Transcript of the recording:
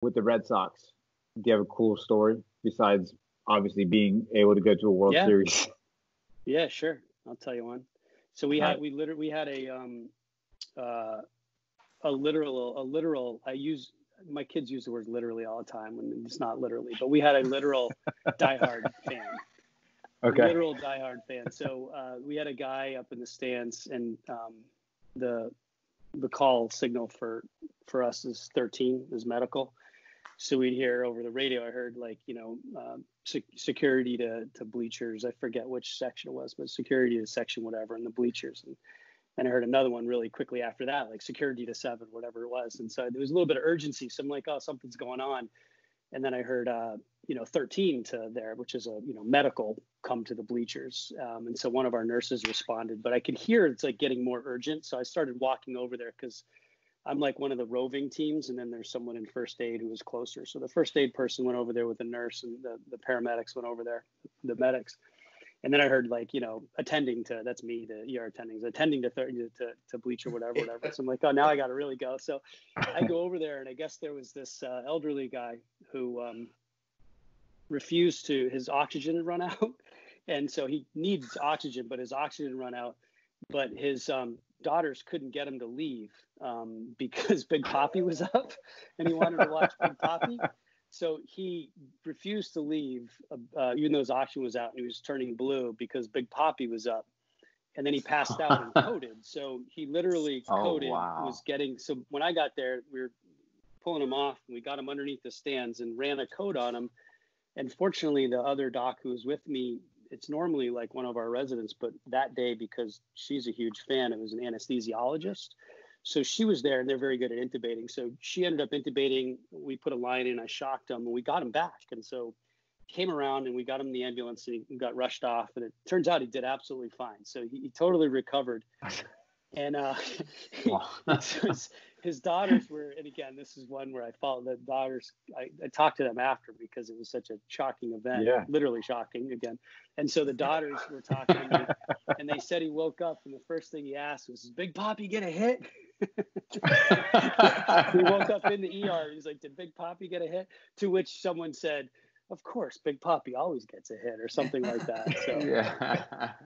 with the Red Sox? Do you have a cool story besides obviously being able to go to a World Yeah. Series? Yeah, sure. I'll tell you one. So we had a literal. My kids use the word literally all the time when it's not literally, but we had a literal diehard fan. Okay. Literal diehard fan. So we had a guy up in the stands, and the call signal for us is 13, is medical. So we'd hear over the radio. I heard security to bleachers. I forget which section it was, but security to section whatever in the bleachers. And I heard another one really quickly after that, like security to 7, whatever it was. And so there was a little bit of urgency. So I'm like, oh, something's going on. And then I heard 13 to there, which is a medical, come to the bleachers. And so one of our nurses responded, but I could hear it's like getting more urgent. So I started walking over there because I'm like one of the roving teams, and then there's someone in first aid who was closer. So the first aid person went over there with the nurse, and the paramedics went over there, the medics. And then I heard attending to, that's me, the ER attending to bleach or whatever. So I'm like, oh, now I got to really go. So I go over there, and I guess there was this elderly guy who refused to, his oxygen had run out. And so he needs oxygen, but his oxygen run out. But his daughters couldn't get him to leave because Big Papi was up and he wanted to watch Big Papi. So he refused to leave, even though his oxygen was out and he was turning blue because Big Papi was up. And then he passed out and coded. So he literally coded, was getting, so when I got there, we were pulling him off and we got him underneath the stands and ran a code on him. And fortunately, the other doc who was with me, it's normally like one of our residents, but that day, because she's a huge fan, it was an anesthesiologist. So she was there, and they're very good at intubating. So she ended up intubating. We put a line in, I shocked him, and we got him back. And so he came around, and we got him in the ambulance, and he got rushed off. And it turns out he did absolutely fine. So he totally recovered. And his daughters were, and again, this is one where I followed the daughters. I talked to them after because it was such a shocking event, literally shocking again. And so the daughters were talking to me, and they said he woke up, and the first thing he asked was, "Did Big Papi get a hit?" He woke up in the ER. He's like, "Did Big Papi get a hit?" To which someone said, "Of course, Big Papi always gets a hit," or something like that. So